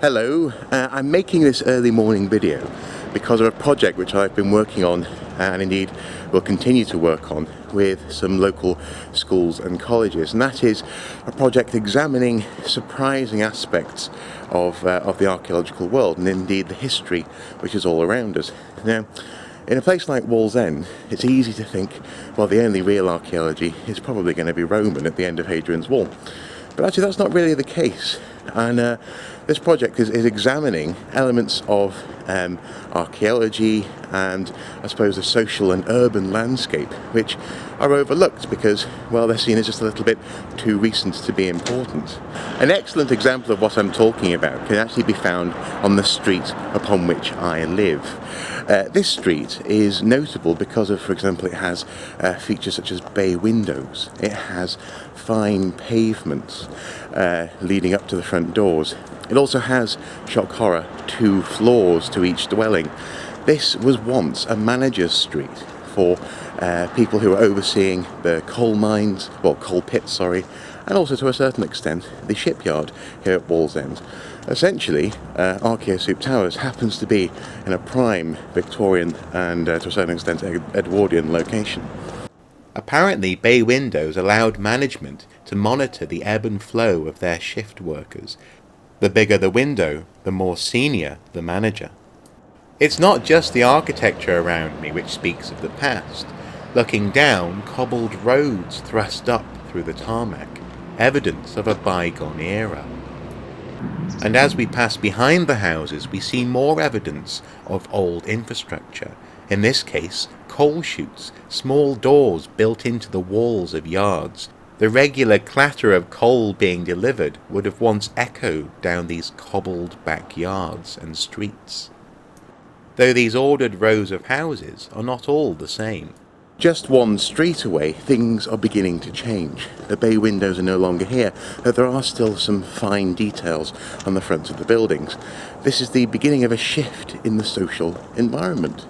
Hello, I'm making this early morning video because of a project which I've been working on and indeed will continue to work on with some local schools and colleges, and that is a project examining surprising aspects of the archaeological world and indeed the history which is all around us. Now, in a place like Wallsend, it's easy to think, well, the only real archaeology is probably going to be Roman at the end of Hadrian's Wall. But actually that's not really the case, and this project is examining elements of archaeology and I suppose the social and urban landscape which are overlooked because, well, they're seen as just a little bit too recent to be important. An excellent example of what I'm talking about can actually be found on the street upon which I live. This street is notable because of, for example, it has features such as bay windows. It has fine pavements leading up to the front doors. It also has, shock horror, 2 floors to each dwelling. This was once a manager's street for people who were overseeing the coal mines, well, coal pits, sorry, and also to a certain extent the shipyard here at Wallsend. Essentially, Archaeosoup Towers happens to be in a prime Victorian and to a certain extent Edwardian location. Apparently, bay windows allowed management to monitor the ebb and flow of their shift workers. The bigger the window, the more senior the manager. It's not just the architecture around me which speaks of the past. Looking down, cobbled roads thrust up through the tarmac, evidence of a bygone era. And as we pass behind the houses, we see more evidence of old infrastructure. In this case, coal chutes, small doors built into the walls of yards. The regular clatter of coal being delivered would have once echoed down these cobbled backyards and streets. Though these ordered rows of houses are not all the same. Just one street away, things are beginning to change. The bay windows are no longer here, but there are still some fine details on the fronts of the buildings. This is the beginning of a shift in the social environment.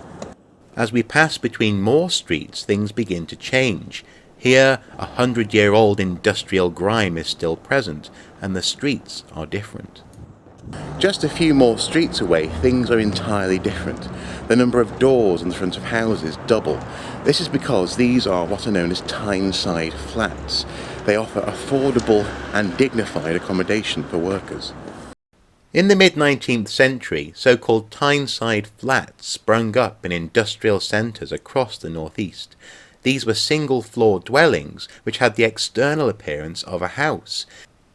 As we pass between more streets, things begin to change. Here, 100-year-old industrial grime is still present, and the streets are different. Just a few more streets away, things are entirely different. The number of doors in the front of houses double. This is because these are what are known as Tyneside flats. They offer affordable and dignified accommodation for workers. In the mid-19th century, so-called Tyneside flats sprung up in industrial centres across the northeast. These were single-floor dwellings which had the external appearance of a house.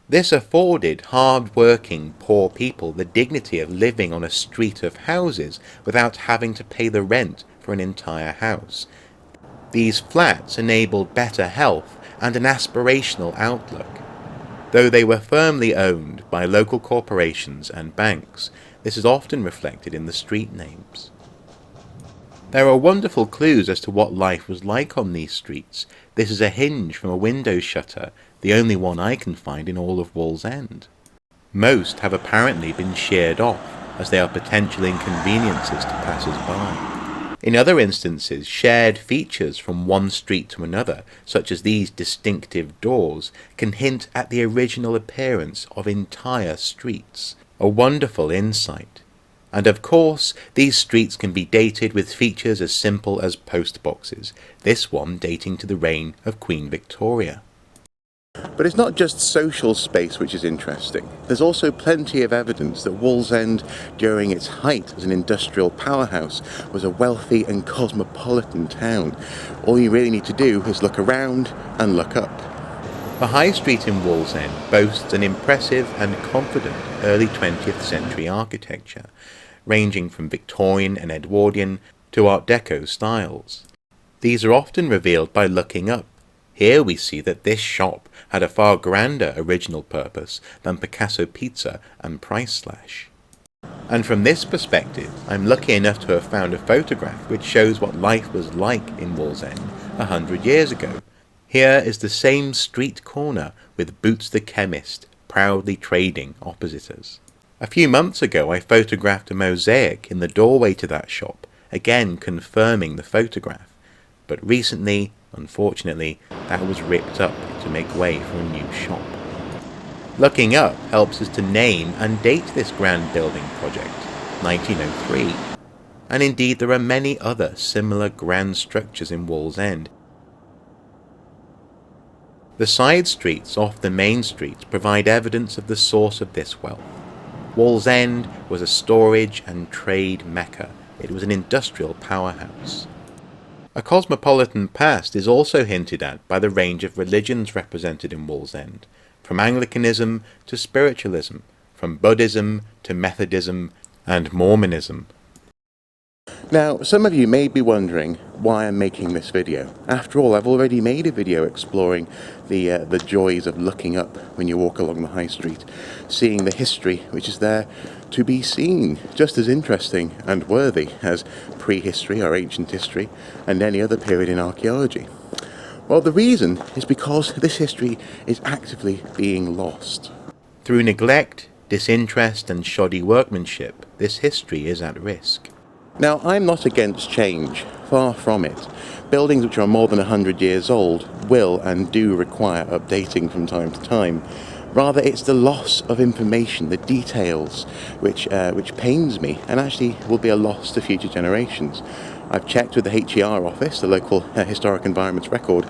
This afforded hard-working, poor people the dignity of living on a street of houses without having to pay the rent for an entire house. These flats enabled better health and an aspirational outlook. Though they were firmly owned by local corporations and banks, this is often reflected in the street names. There are wonderful clues as to what life was like on these streets. This is a hinge from a window shutter, the only one I can find in all of Wallsend. Most have apparently been sheared off, as they are potential inconveniences to passers-by. In other instances, shared features from one street to another, such as these distinctive doors, can hint at the original appearance of entire streets. A wonderful insight. And of course, these streets can be dated with features as simple as post boxes, this one dating to the reign of Queen Victoria. But it's not just social space which is interesting. There's also plenty of evidence that Wallsend, during its height as an industrial powerhouse, was a wealthy and cosmopolitan town. All you really need to do is look around and look up. The High Street in Wallsend boasts an impressive and confident early 20th century architecture, ranging from Victorian and Edwardian to Art Deco styles. These are often revealed by looking up. Here we see that this shop had a far grander original purpose than Picasso Pizza and Price Slash. And from this perspective, I'm lucky enough to have found a photograph which shows what life was like in Wallsend 100 years ago. Here is the same street corner with Boots the Chemist proudly trading opposite us. A few months ago I photographed a mosaic in the doorway to that shop, again confirming the photograph. But recently, unfortunately, that was ripped up to make way for a new shop. Looking up helps us to name and date this grand building project, 1903. And indeed there are many other similar grand structures in Wallsend. The side streets off the main streets provide evidence of the source of this wealth. Wallsend was a storage and trade mecca. It was an industrial powerhouse. A cosmopolitan past is also hinted at by the range of religions represented in Wallsend, from Anglicanism to spiritualism, from Buddhism to Methodism and Mormonism. Now, some of you may be wondering why I'm making this video. After all, I've already made a video exploring the joys of looking up when you walk along the high street, seeing the history which is there to be seen, just as interesting and worthy as prehistory or ancient history and any other period in archaeology. Well, the reason is because this history is actively being lost. Through neglect, disinterest and shoddy workmanship, this history is at risk. Now, I'm not against change, far from it. Buildings which are more than 100 years old will and do require updating from time to time. Rather, it's the loss of information, the details, which pains me and actually will be a loss to future generations. I've checked with the HER office, the local Historic Environments record,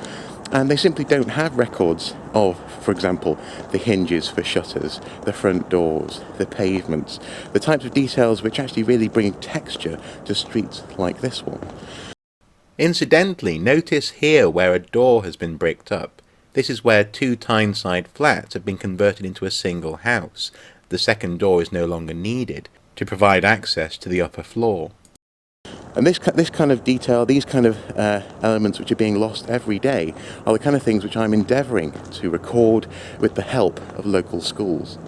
and they simply don't have records of, for example, the hinges for shutters, the front doors, the pavements, the types of details which actually really bring texture to streets like this one. Incidentally, notice here where a door has been bricked up. This is where 2 Tyneside flats have been converted into a single house. The second door is no longer needed to provide access to the upper floor. And this kind of detail, these kind of elements which are being lost every day, are the kind of things which I'm endeavouring to record with the help of local schools.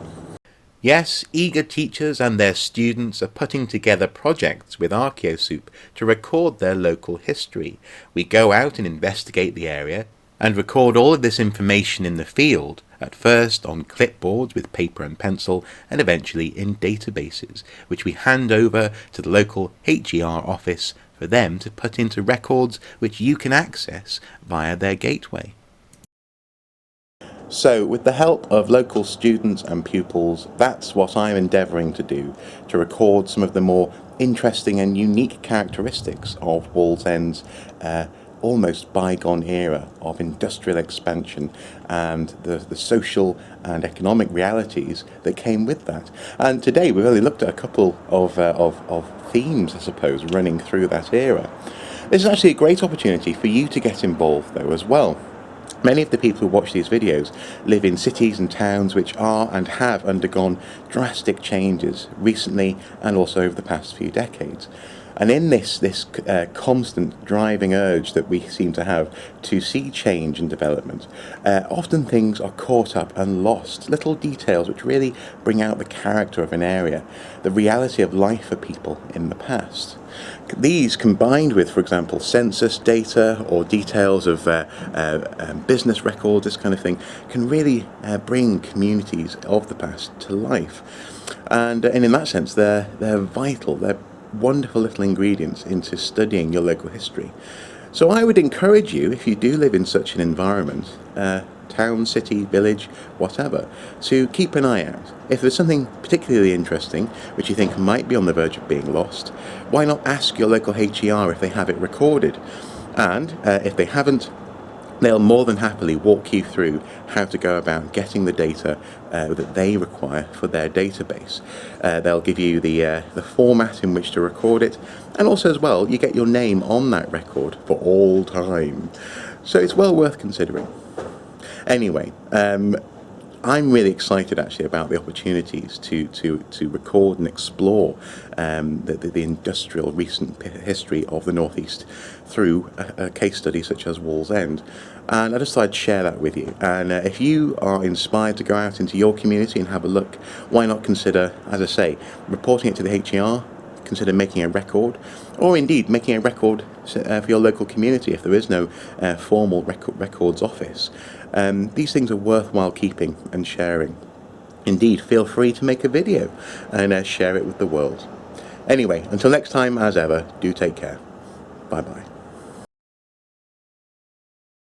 Yes, eager teachers and their students are putting together projects with ArchaeoSoup to record their local history. We go out and investigate the area and record all of this information in the field, at first on clipboards with paper and pencil, and eventually in databases, which we hand over to the local HER office for them to put into records which you can access via their gateway. So, with the help of local students and pupils, that's what I'm endeavouring to do, to record some of the more interesting and unique characteristics of Wallsend's almost bygone era of industrial expansion and the social and economic realities that came with that. And today we've only looked at a couple of themes, I suppose, running through that era. This is actually a great opportunity for you to get involved though as well. Many of the people who watch these videos live in cities and towns which are and have undergone drastic changes recently and also over the past few decades. And in this constant driving urge that we seem to have to see change and development, often things are caught up and lost. Little details which really bring out the character of an area, the reality of life for people in the past. These, combined with, for example, census data or details of business records, this kind of thing, can really bring communities of the past to life. And in that sense, they're vital. They're wonderful little ingredients into studying your local history. So I would encourage you, if you do live in such an environment, town, city, village, whatever, to keep an eye out. If there's something particularly interesting which you think might be on the verge of being lost, why not ask your local HER if they have it recorded? And if they haven't, they'll more than happily walk you through how to go about getting the data that they require for their database. They'll give you the format in which to record it, and also as well, you get your name on that record for all time. So it's well worth considering. Anyway, I'm really excited actually about the opportunities to record and explore the industrial recent history of the Northeast through a case study such as Wallsend. And I just thought I'd share that with you. And if you are inspired to go out into your community and have a look, why not consider, as I say, reporting it to the HER, consider making a record, or indeed making a record for your local community if there is no formal records office. These things are worthwhile keeping and sharing. Indeed, feel free to make a video and share it with the world. Anyway, until next time, as ever, do take care. Bye bye.